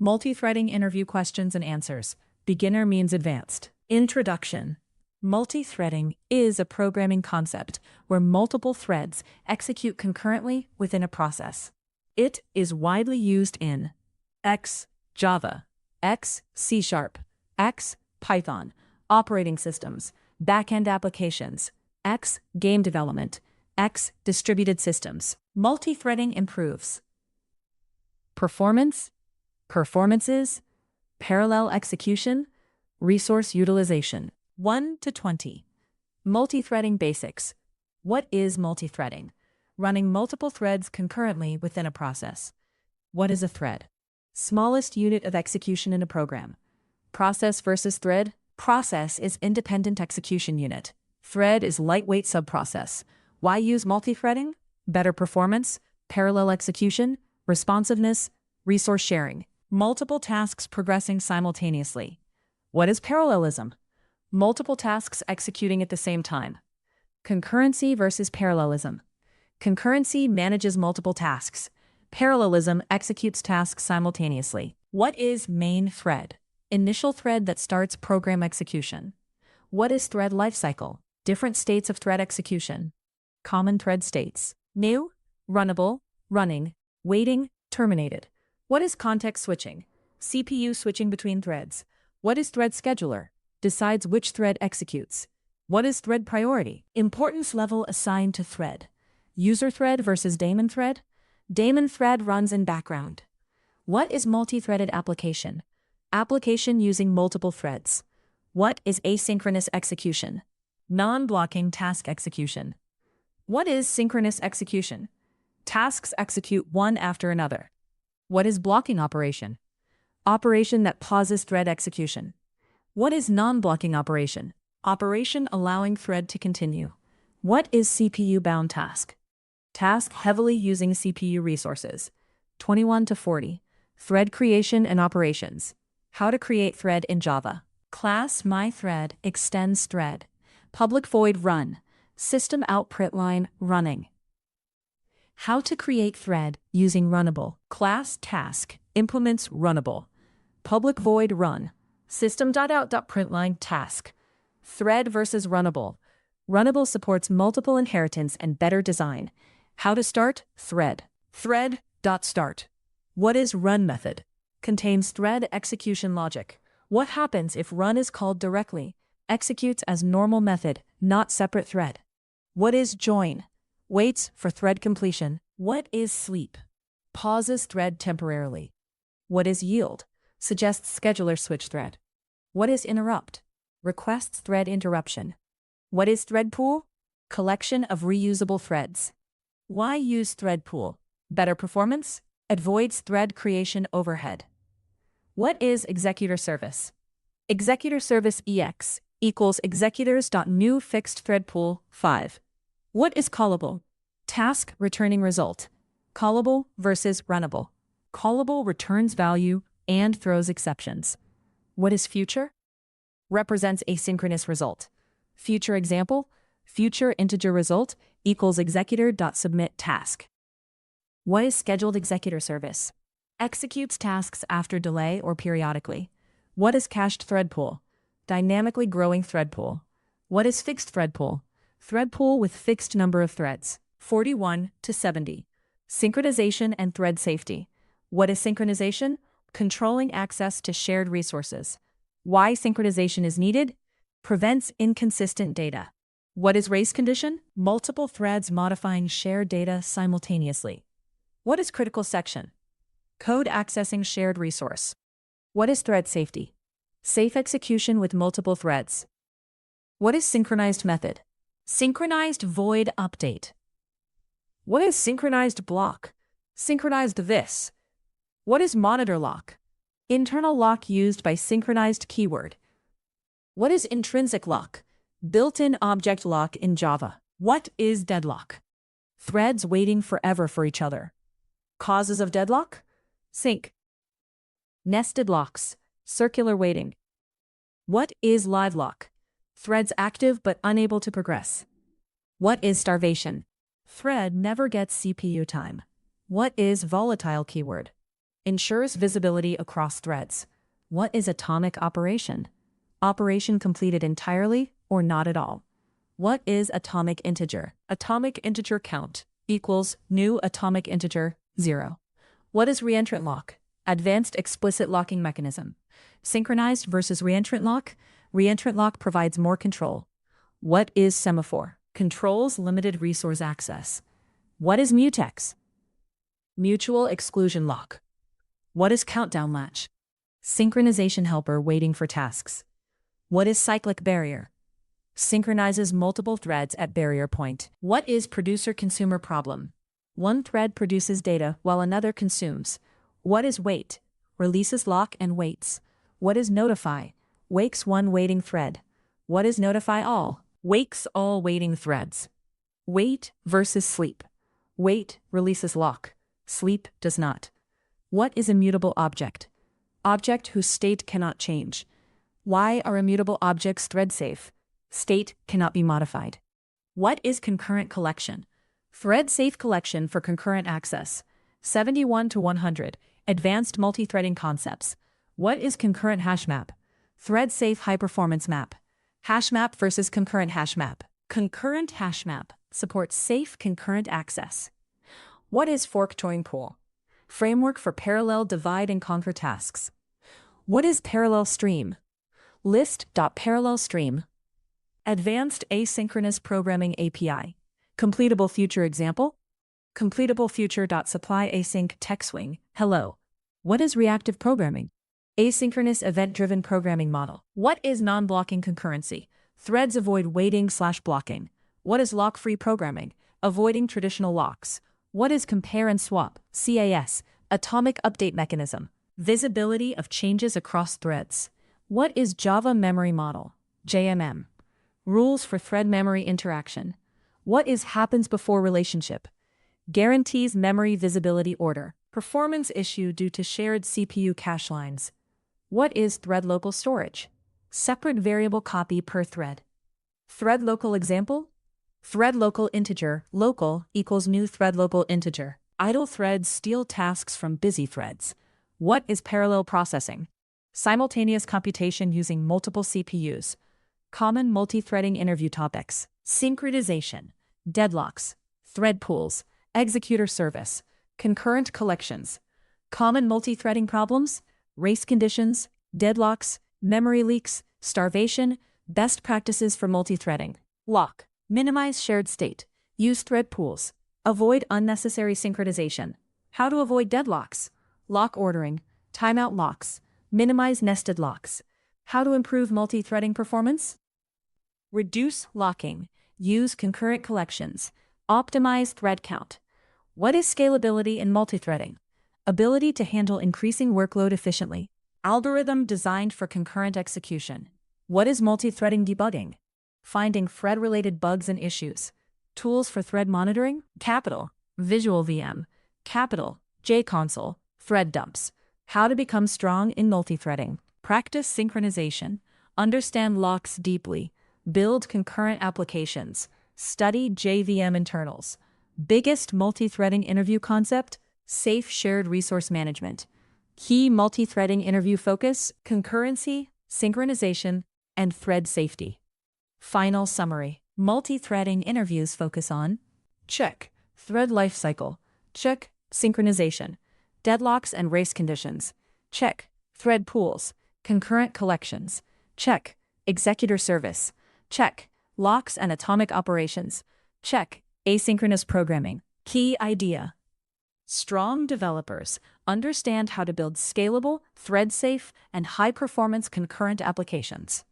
Multithreading interview questions and answers. Beginner means advanced. Introduction. Multithreading is a programming concept where multiple threads execute concurrently within a process. It is widely used in X, Java, X, C#, X, Python, operating systems, backend applications, X, game development, X, distributed systems. Multithreading improves performances, parallel execution, resource utilization. 1 to 20. Multithreading basics. What is multithreading? Running multiple threads concurrently within a process. What is a thread? Smallest unit of execution in a program. Process versus thread. Process is independent execution unit. Thread is lightweight subprocess. Why use multithreading? Better performance, parallel execution, responsiveness, resource sharing. Multiple tasks progressing simultaneously. What is parallelism? Multiple tasks executing at the same time. Concurrency versus parallelism. Concurrency manages multiple tasks. Parallelism executes tasks simultaneously. What is main thread? Initial thread that starts program execution. What is thread lifecycle? Different states of thread execution. Common thread states. New, runnable, running, waiting, terminated. What is context switching? CPU switching between threads. What is thread scheduler? Decides which thread executes. What is thread priority? Importance level assigned to thread. User thread versus daemon thread. Daemon thread runs in background. What is multi-threaded application? Application using multiple threads. What is asynchronous execution? Non-blocking task execution. What is synchronous execution? Tasks execute one after another. What is blocking operation? Operation that pauses thread execution. What is non-blocking operation? Operation allowing thread to continue. What is CPU-bound task? Task heavily using CPU resources. 21 to 40. Thread creation and operations. How to create thread in Java. Class myThread extends thread. Public void run. System out println running. How to create thread using runnable. Class task implements runnable. Public void run. System.out.println task. Thread versus runnable. Runnable supports multiple inheritance and better design. How to start thread. Thread.start. What is run method? Contains thread execution logic. What happens if run is called directly? Executes as normal method, not separate thread. What is join? Waits for thread completion. What is sleep? Pauses thread temporarily. What is yield? Suggests scheduler switch thread. What is interrupt? Requests thread interruption. What is thread pool? Collection of reusable threads. Why use thread pool? Better performance? Avoids thread creation overhead. What is ExecutorService? ExecutorService EX equals executors.new fixed thread pool 5. What is callable? Task returning result. Callable versus runnable. Callable returns value and throws exceptions. What is future? Represents asynchronous result. Future example, future integer result equals executor.submit task. What is scheduled executor service? Executes tasks after delay or periodically. What is cached thread pool? Dynamically growing thread pool. What is fixed thread pool? Thread pool with fixed number of threads. 41 to 70. Synchronization and thread safety. What is synchronization? Controlling access to shared resources. Why synchronization is needed? Prevents inconsistent data. What is race condition? Multiple threads modifying shared data simultaneously. What is critical section? Code accessing shared resource. What is thread safety? Safe execution with multiple threads. What is synchronized method? Synchronized void update. What is synchronized block? Synchronized this. What is monitor lock? Internal lock used by synchronized keyword. What is intrinsic lock? Built-in object lock in Java. What is deadlock? Threads waiting forever for each other. Causes of deadlock? Sync. Nested locks. Circular waiting. What is live lock? Threads active but unable to progress. What is starvation? Thread never gets CPU time. What is volatile keyword? Ensures visibility across threads. What is atomic operation? Operation completed entirely or not at all. What is atomic integer? Atomic integer count equals new atomic integer 0. What is reentrant lock? Advanced explicit locking mechanism. Synchronized versus reentrant lock? Reentrant lock provides more control. What is semaphore? Controls limited resource access. What is mutex? Mutual exclusion lock. What is countdown latch? Synchronization helper waiting for tasks. What is cyclic barrier? Synchronizes multiple threads at barrier point. What is producer-consumer problem? One thread produces data while another consumes. What is wait? Releases lock and waits. What is notify? Wakes one waiting thread. What is notify all? Wakes all waiting threads. Wait versus sleep. Wait releases lock. Sleep does not. What is immutable object? Object whose state cannot change. Why are immutable objects thread safe? State cannot be modified. What is concurrent collection? Thread safe collection for concurrent access. 71 to 100. Advanced multi-threading concepts. What is concurrent hash map? Thread safe high performance map. Hash map versus concurrent hash map. Concurrent hash map supports safe concurrent access. What is fork join pool? Framework for parallel divide and conquer tasks. What is parallel stream? List.parallel-stream. Advanced asynchronous programming API. CompletableFuture example. CompletableFuture.supply async text swing. Hello. What is reactive programming? Asynchronous event-driven programming model. What is non-blocking concurrency? Threads avoid waiting/blocking. What is lock-free programming? Avoiding traditional locks. What is compare and swap? CAS. Atomic update mechanism. Visibility of changes across threads. What is Java memory model? JMM. Rules for thread memory interaction. What is happens before relationship? Guarantees memory visibility order. Performance issue due to shared CPU cache lines. What is thread local storage? Separate variable copy per thread. Thread local example? Thread local integer, local equals new thread local integer. Idle threads steal tasks from busy threads. What is parallel processing? Simultaneous computation using multiple CPUs. Common multi-threading interview topics. Synchronization, deadlocks, thread pools, ExecutorService, concurrent collections. Common multi-threading problems, race conditions, deadlocks, memory leaks, starvation, best practices for multi-threading. Lock, minimize shared state, use thread pools, avoid unnecessary synchronization. How to avoid deadlocks? Lock ordering, timeout locks, minimize nested locks. How to improve multi-threading performance? Reduce locking, use concurrent collections, optimize thread count. What is scalability in multi-threading? Ability to handle increasing workload efficiently. Algorithm designed for concurrent execution. What is multi-threading debugging? Finding thread-related bugs and issues. Tools for thread monitoring. Capital, Visual VM. Capital, JConsole, thread dumps. How to become strong in multi-threading. Practice synchronization. Understand locks deeply. Build concurrent applications. Study JVM internals. Biggest multi-threading interview concept? Safe shared resource management. Key multi-threading interview focus: concurrency, synchronization, and thread safety. Final summary. Multi-threading interviews focus on: check, thread lifecycle; check, synchronization; deadlocks and race conditions; check, thread pools; concurrent collections; check, ExecutorService; check, locks and atomic operations; check, asynchronous programming. Key idea: strong developers understand how to build scalable, thread-safe, and high-performance concurrent applications.